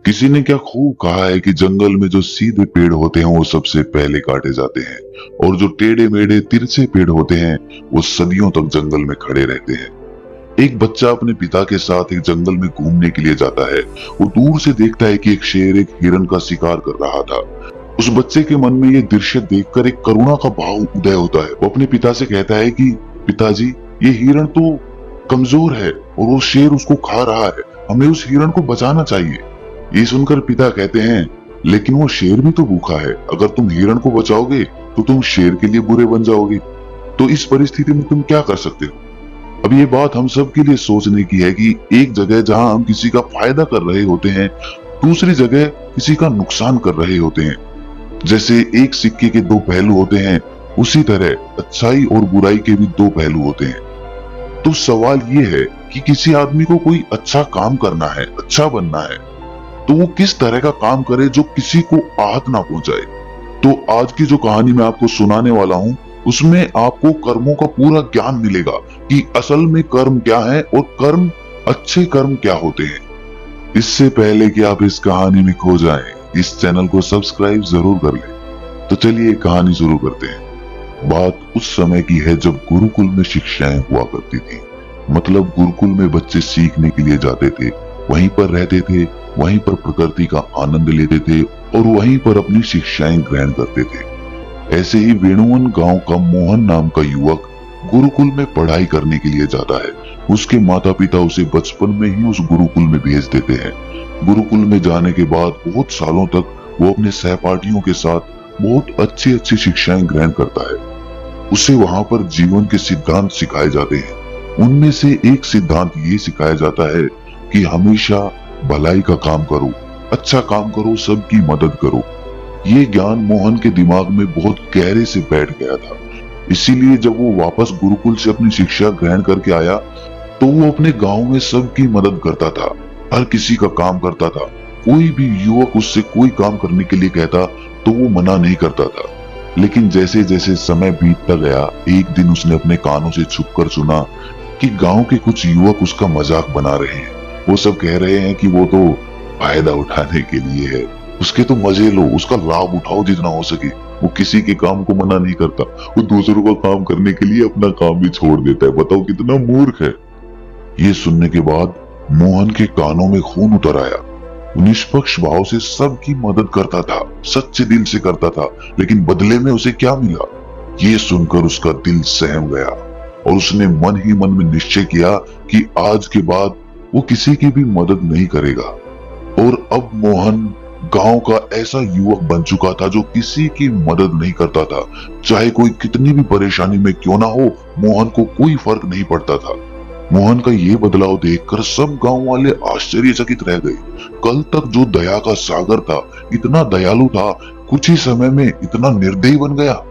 किसी ने क्या खूब कहा है कि जंगल में जो सीधे पेड़ होते हैं वो सबसे पहले काटे जाते हैं और जो टेढ़े मेढ़े तिरछे पेड़ होते हैं वो सदियों तक जंगल में खड़े रहते हैं। एक बच्चा अपने पिता के साथ एक जंगल में घूमने के लिए जाता है। वो दूर से देखता है कि एक शेर एक हिरन का शिकार कर रहा था। उस बच्चे के मन में ये दृश्य देखकर एक करुणा का भाव उदय होता है। वो अपने पिता से कहता है कि पिताजी, ये हिरन तो कमजोर है और वो शेर उसको खा रहा है, हमें उस हिरन को बचाना चाहिए। ये सुनकर पिता कहते हैं, लेकिन वो शेर भी तो भूखा है, अगर तुम हिरन को बचाओगे तो तुम शेर के लिए बुरे बन जाओगे। तो इस परिस्थिति में तुम क्या कर सकते हो? अब ये बात हम सब के लिए सोचने की है कि एक जगह जहां हम किसी का फायदा कर रहे होते हैं, दूसरी जगह किसी का नुकसान कर रहे होते हैं। जैसे एक सिक्के के दो पहलू होते हैं, उसी तरह अच्छाई और बुराई के भी दो पहलू होते हैं। तो सवाल ये है कि किसी आदमी को कोई अच्छा काम करना है, अच्छा बनना है, तो वो किस तरह का काम करे जो किसी को आहत ना पहुंचाए। तो आज की जो कहानी मैं आपको सुनाने वाला हूं, उसमें आपको कर्मों का पूरा ज्ञान मिलेगा कि असल में कर्म क्या है और कर्म, अच्छे कर्म क्या होते हैं। इससे पहले कि आप इस कहानी में खो जाएं, इस चैनल को सब्सक्राइब जरूर कर लें। तो चलिए कहानी शुरू करते हैं। बात उस समय की है जब गुरुकुल में शिक्षाएं हुआ करती थी। मतलब गुरुकुल में बच्चे सीखने के लिए जाते थे, वहीं पर रहते थे, वहीं पर प्रकृति का आनंद लेते थे और वहीं पर अपनी शिक्षाएं ग्रहण करते थे। ऐसे ही वेणुवन गांव का मोहन नाम का युवक गुरुकुल में पढ़ाई करने के लिए जाता है। उसके माता पिता उसे बचपन में ही उस गुरुकुल में भेज देते हैं। गुरुकुल में जाने के बाद बहुत सालों तक वो अपने सहपाठियों के साथ बहुत अच्छी अच्छी शिक्षाएं ग्रहण करता है। उसे वहां पर जीवन के सिद्धांत सिखाए जाते हैं। उनमें से एक सिद्धांत ये सिखाया जाता है कि हमेशा भलाई का काम करो, अच्छा काम करो, सबकी मदद करो। ये ज्ञान मोहन के दिमाग में बहुत गहरे से बैठ गया था। इसीलिए जब वो वापस गुरुकुल से अपनी शिक्षा ग्रहण करके आया तो वो अपने गांव में सबकी मदद करता था, हर किसी का काम करता था। कोई भी युवक उससे कोई काम करने के लिए कहता तो वो मना नहीं करता था। लेकिन जैसे जैसे समय बीतता गया, एक दिन उसने अपने कानों से छुपकर सुना कि गांव के कुछ युवक उसका मजाक बना रहे हैं। वो सब कह रहे हैं कि वो तो फायदा उठाने के लिए है, उसके तो मजे लो, उसका लाभ उठाओ जितना हो सके। वो किसी के काम को मना नहीं करता, वो दूसरों का काम करने के लिए अपना काम भी छोड़ देता है। बताओ कितना मूर्ख है। ये सुनने के बाद मोहन के कानों में खून उतर आया। वो निष्पक्ष भाव से सबकी मदद करता था, सच्चे दिल से करता था, लेकिन बदले में उसे क्या मिला, ये सुनकर उसका दिल सहम गया और उसने मन ही मन में निश्चय किया कि आज के बाद वो किसी की भी मदद नहीं करेगा। और अब मोहन गांव का ऐसा युवक बन चुका था जो किसी की मदद नहीं करता था। चाहे कोई कितनी भी परेशानी में क्यों ना हो, मोहन को कोई फर्क नहीं पड़ता था। मोहन का ये बदलाव देखकर सब गांव वाले आश्चर्यचकित रह गए। कल तक जो दया का सागर था, इतना दयालु था, कुछ ही समय में इतना निर्दयी बन गया।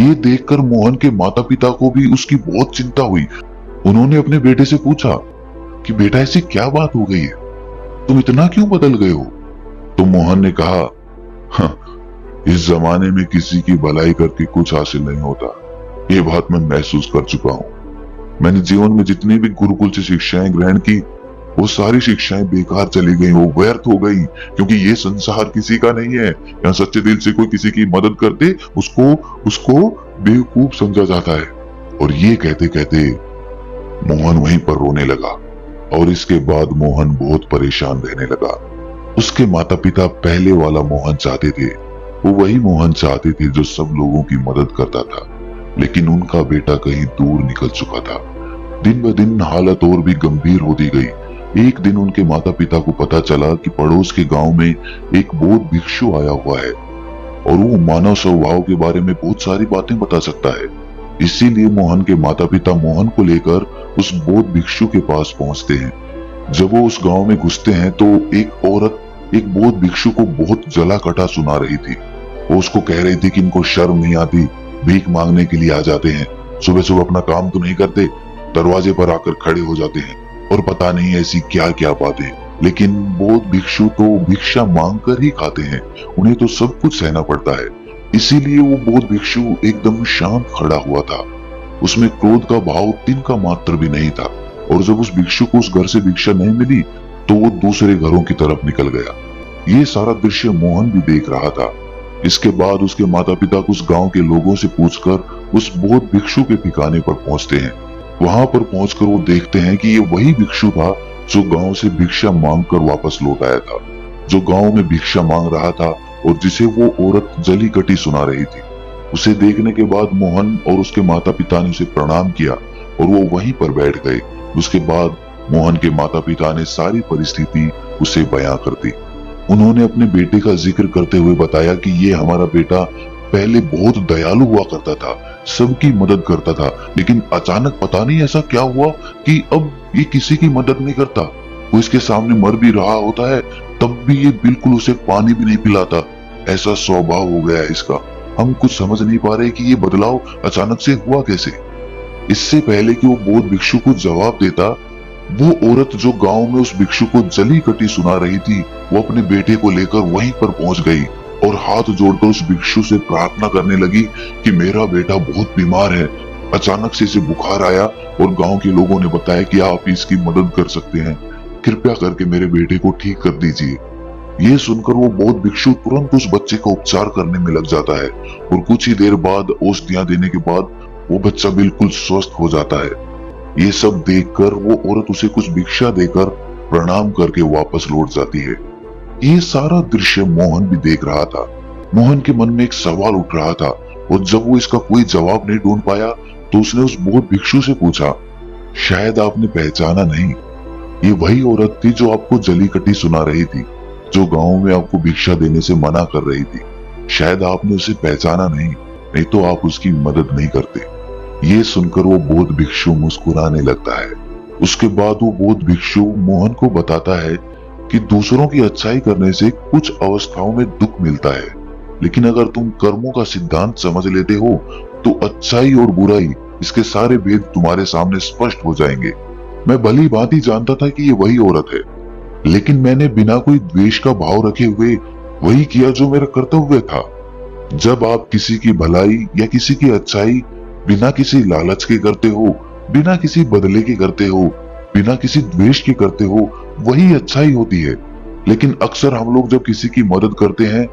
ये देखकर मोहन के माता पिता को भी उसकी बहुत चिंता हुई। उन्होंने अपने बेटे से पूछा कि बेटा ऐसी क्या बात हो गई है, तुम इतना क्यों बदल गए हो? तो मोहन ने कहा, हाँ, इस जमाने में किसी की भलाई करके कुछ हासिल नहीं होता। ये बात मैं महसूस कर चुका हूँ। मैंने जीवन में जितनी भी गुरुकुल से शिक्षाएं ग्रहण की, वो सारी शिक्षाएं बेकार चली गई, वो व्यर्थ हो गई, क्योंकि ये संसार किसी का नहीं है। यहाँ सच्चे दिल से कोई किसी की मदद करते उसको बेवकूफ समझा जाता है। और ये कहते कहते मोहन वहीं पर रोने लगा और इसके बाद मोहन बहुत परेशान रहने लगा। उसके माता पिता पहले वाला मोहन चाहते थे, वो वही मोहन चाहते थे जो सब लोगों की मदद करता था। लेकिन उनका बेटा कहीं दूर निकल चुका था। दिन ब दिन हालत और भी गंभीर होती गई। एक दिन उनके माता पिता को पता चला कि पड़ोस के गांव में एक बौद्ध भिक्षु आया हुआ है और वो मानव स्वभाव के बारे में बहुत सारी बातें बता सकता है। इसीलिए मोहन के माता पिता मोहन को लेकर उस बौद्ध भिक्षु के पास पहुंचते हैं। जब वो उस गांव में घुसते हैं तो एक औरत एक बौद्ध भिक्षु को बहुत जला कटा सुना रही थी। वो उसको कह रही थी कि इनको शर्म नहीं आती, भीख मांगने के लिए आ जाते हैं, सुबह सुबह अपना काम तो नहीं करते, दरवाजे पर आकर खड़े हो जाते हैं और पता नहीं ऐसी क्या क्या बातें। लेकिन बौद्ध भिक्षु तो भिक्षा मांग कर ही खाते हैं, उन्हें तो सब कुछ सहना पड़ता है। इसीलिए वो बौद्ध भिक्षु एकदम शांत खड़ा हुआ था। उसमें क्रोध का भाव तिनका मात्र भी नहीं था। और जब उस भिक्षु को उस घर से भिक्षा नहीं मिली तो वो दूसरे घरों की तरफ निकल गया। ये सारा दृश्य मोहन भी देख रहा था। इसके बाद उसके माता पिता उस गांव के लोगों से पूछकर उस बौद्ध भिक्षु के ठिकाने पर पहुंचते हैं। वहां पर पहुंचकर वो देखते हैं कि ये वही भिक्षु था जो गांव से भिक्षा मांगकर वापस लौट आया था, जो गांव में भिक्षा मांग रहा था और जिसे वो औरत जली कटी सुना रही थी। उसे देखने के बाद मोहन और उसके माता पिता ने उसे प्रणाम किया और वो वहीं पर बैठ गए। उसके बाद मोहन के माता पिता ने सारी परिस्थिति उसे बयां कर दी। उन्होंने अपने बेटे का जिक्र करते हुए बताया कि ये हमारा बेटा पहले बहुत दयालु हुआ करता था, सबकी मदद करता था, लेकिन अचानक पता नहीं ऐसा क्या हुआ कि अब ये किसी की मदद नहीं करता। वो इसके सामने मर भी रहा होता है तब भी ये बिल्कुल उसे पानी भी नहीं पिलाता। ऐसा स्वभाव हो गया है इसका। हम कुछ समझ नहीं पा रहे कि ये बदलाव अचानक से हुआ कैसे। इससे पहले कि वो बौद्ध भिक्षु को जवाब देता, वो औरत जो गांव में उस भिक्षु को जली कटी सुना रही थी, वो अपने बेटे को लेकर वहीं पर पहुंच गई और हाथ जोड़कर उस भिक्षु से प्रार्थना करने लगी कि मेरा बेटा बहुत बीमार है, अचानक से इसे बुखार आया और गांव के लोगों ने बताया कि आप इसकी मदद कर सकते हैं, कृपया करके मेरे बेटे को ठीक कर दीजिए। ये सुनकर वो बौद्ध भिक्षु तुरंत उस बच्चे का उपचार करने में लग जाता है और कुछ ही देर बाद औषधियां देने के बाद वो बच्चा बिल्कुल स्वस्थ हो जाता है। ये सब देखकर वो औरत उसे कुछ भिक्षा देकर प्रणाम करके वापस लौट जाती है। ये सारा दृश्य मोहन भी देख रहा था। मोहन के मन में एक सवाल उठ रहा था और जब वो इसका कोई जवाब नहीं ढूंढ पाया तो उसने उस बौद्ध भिक्षु से पूछा, शायद आपने पहचाना नहीं, ये वही औरत थी जो आपको जली कटी सुना रही थी, जो गांव में आपको भिक्षा देने से मना कर रही थी। शायद आपने उसे पहचाना नहीं तो आप उसकी मदद नहीं करते। ये सुनकर वो बौद्ध भिक्षु मुस्कुराने लगता है। उसके बाद वो बौद्ध भिक्षु मोहन को बताता है कि दूसरों की अच्छाई करने से कुछ अवस्थाओं में दुख मिलता है, लेकिन अगर तुम कर्मों का सिद्धांत समझ लेते हो तो अच्छाई और बुराई, इसके सारे भेद तुम्हारे सामने स्पष्ट हो जाएंगे। मैं भली भांति जानता था कि ये वही औरत है, लेकिन मैंने बिना कोई द्वेष का भाव रखे हुए वही किया जो मेरा कर्तव्य था। जब आप किसी की भलाई या किसी की अच्छाई बिना किसी लालच के करते हो, बिना किसी बदले के करते हो, बिना किसी द्वेष के करते हो, वही अच्छाई होती है। लेकिन अक्सर हम लोग जब किसी की मदद करते हैं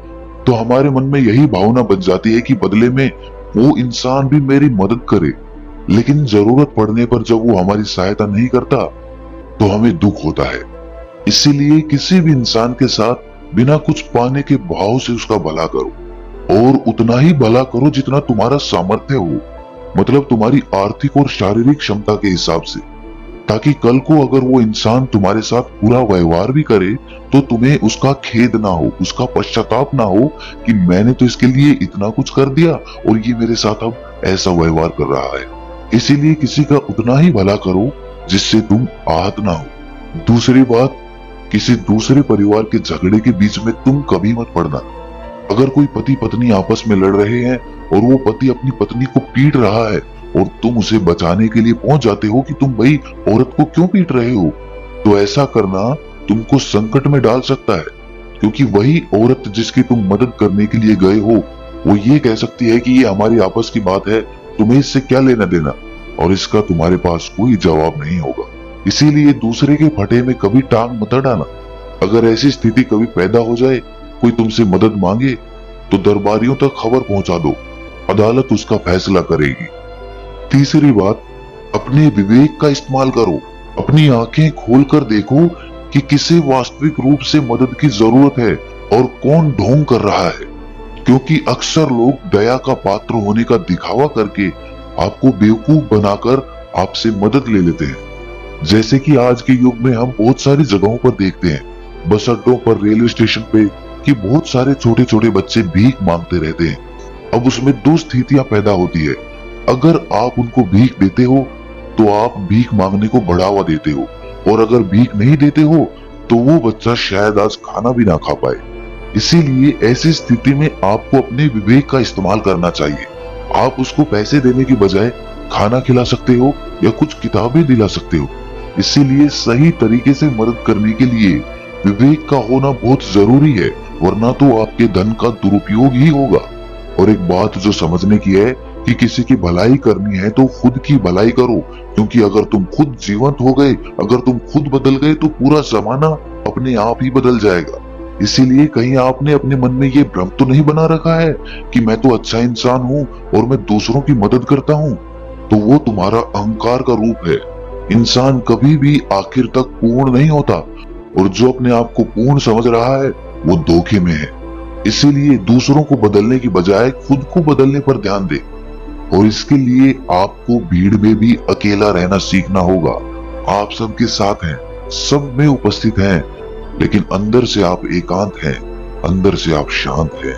तो हमारे मन में यही भावना बन जाती है कि बदले में वो इंसान भी मेरी मदद करे, लेकिन जरूरत पड़ने पर जब वो हमारी सहायता नहीं करता तो हमें दुख होता है। इसीलिए किसी भी इंसान के साथ बिना कुछ पाने के भाव से उसका भला करो, और उतना ही भला करो जितना तुम्हारा सामर्थ्य हो, मतलब तुम्हारी आर्थिक और शारीरिक क्षमता के हिसाब से, ताकि कल को अगर वो इंसान तुम्हारे साथ बुरा व्यवहार भी करे तो तुम्हें उसका खेद ना हो, उसका पश्चाताप ना हो कि मैंने तो इसके लिए इतना कुछ कर दिया और ये मेरे साथ अब ऐसा व्यवहार कर रहा है। इसीलिए किसी का उतना ही भला करो जिससे तुम आहत ना हो। दूसरी बात, किसी दूसरे परिवार के झगड़े के बीच में तुम कभी मत पड़ना। अगर कोई पति पत्नी आपस में लड़ रहे हैं और वो पति अपनी पत्नी को पीट रहा है और तुम उसे बचाने के लिए पहुंच जाते हो कि तुम भाई औरत को क्यों पीट रहे हो, तो ऐसा करना तुमको संकट में डाल सकता है, क्योंकि वही औरत जिसकी तुम मदद करने के लिए गए हो वो ये कह सकती है कि ये हमारी आपस की बात है, तुम्हें इससे क्या लेना देना, और इसका तुम्हारे पास कोई जवाब नहीं होगा। इसीलिए दूसरे के फटे में कभी टांग मत अड़ाना। अगर ऐसी स्थिति कभी पैदा हो जाए, कोई तुमसे मदद मांगे तो दरबारियों तक खबर पहुंचा दो, अदालत उसका फैसला करेगी। तीसरी बात, अपने विवेक का इस्तेमाल करो। अपनी आंखें खोलकर देखो कि किसे वास्तविक रूप से मदद की जरूरत है और कौन ढोंग कर रहा है, क्योंकि अक्सर लोग दया का पात्र होने का दिखावा करके आपको बेवकूफ बनाकर आपसे मदद ले लेते हैं। जैसे कि आज के युग में हम बहुत सारी जगहों पर देखते हैं, बस अड्डों पर, रेलवे स्टेशन पे, कि बहुत सारे छोटे छोटे बच्चे भीख मांगते रहते हैं। अब उसमें दो स्थितियां पैदा होती है। अगर आप उनको भीख देते हो तो आप भीख मांगने को बढ़ावा देते हो, और अगर भीख नहीं देते हो तो वो बच्चा शायद आज खाना भी ना खा पाए। इसीलिए ऐसी स्थिति में आपको अपने विवेक का इस्तेमाल करना चाहिए। आप उसको पैसे देने की बजाय खाना खिला सकते हो या कुछ किताबें दिला सकते हो। इसीलिए सही तरीके से मदद करने के लिए विवेक का होना बहुत जरूरी है, वरना तो आपके धन का दुरुपयोग ही होगा। और एक बात जो समझने की है कि किसी की भलाई करनी है तो खुद की भलाई करो, क्योंकि अगर तुम खुद जीवंत हो गए, अगर तुम खुद बदल गए तो पूरा जमाना अपने आप ही बदल जाएगा। इसीलिए कहीं आपने अपने मन में ये भ्रम तो नहीं बना रखा है कि मैं तो अच्छा इंसान हूँ और मैं दूसरों की मदद करता हूँ। तो वो तुम्हारा अहंकार का रूप है। इंसान कभी भी आखिर तक पूर्ण नहीं होता, और जो अपने आप को पूर्ण समझ रहा है वो धोखे में है। इसीलिए दूसरों को बदलने की बजाय खुद को बदलने पर ध्यान दे, और इसके लिए आपको भीड़ में भी अकेला रहना सीखना होगा। आप सबके साथ हैं, सब में उपस्थित हैं, लेकिन अंदर से आप एकांत हैं, अंदर से आप शांत हैं,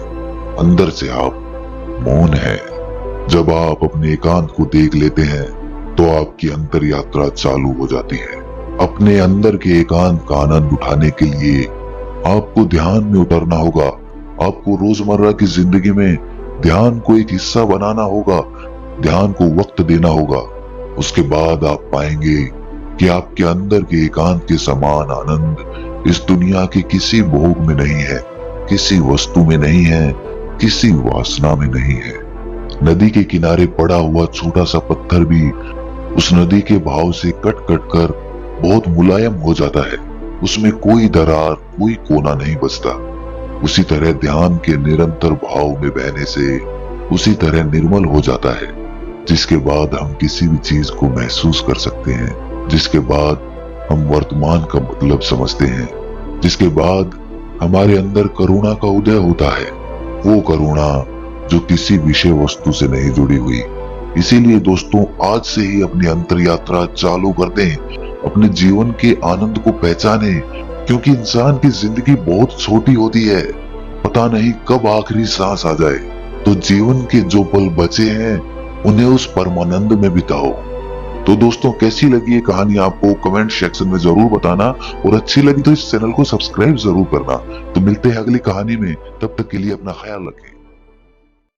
अंदर से आप मौन हैं। जब आप अपने एकांत को देख लेते हैं तो आपकी अंतर यात्रा चालू हो जाती है। अपने अंदर के एकांत का आनंद उठाने के लिए आपको ध्यान में उतरना होगा। आपको रोजमर्रा की जिंदगी में ध्यान को एक हिस्सा बनाना होगा, ध्यान को वक्त देना होगा। उसके बाद आप पाएंगे कि आपके अंदर के एकांत के समान आनंद इस दुनिया के किसी भोग में नहीं है, किसी वस्तु में नहीं है, किसी वासना में नहीं है। नदी के किनारे पड़ा हुआ छोटा सा पत्थर भी उस नदी के भाव से कट कट कर बहुत मुलायम हो जाता है। उसमें कोई दरार, कोई कोना नहीं बचता। उसी तरह ध्यान के निरंतर भाव में बहने से उसी तरह निर्मल हो जाता है, जिसके बाद हम किसी भी चीज को महसूस कर सकते हैं, जिसके बाद हम वर्तमान का मतलब समझते हैं, जिसके बाद हमारे अंदर करुणा का उदय होता है। वो करुणा जो किसी विषय वस्तु से नहीं जुड़ी हुई। इसीलिए दोस्तों, आज से ही अपनी अंतर यात्रा चालू कर दें, अपने जीवन के आनंद को पहचाने, क्योंकि इंसान की जिंदगी बहुत छोटी होती है। पता नहीं कब आखिरी सांस आ जाए। तो जीवन के जो पल बचे हैं उन्हें उस परमानंद में बिताओ। तो दोस्तों, कैसी लगी ये कहानी आपको कमेंट सेक्शन में जरूर बताना, और अच्छी लगी तो इस चैनल को सब्सक्राइब जरूर करना। तो मिलते हैं अगली कहानी में, तब तक के लिए अपना ख्याल रखें।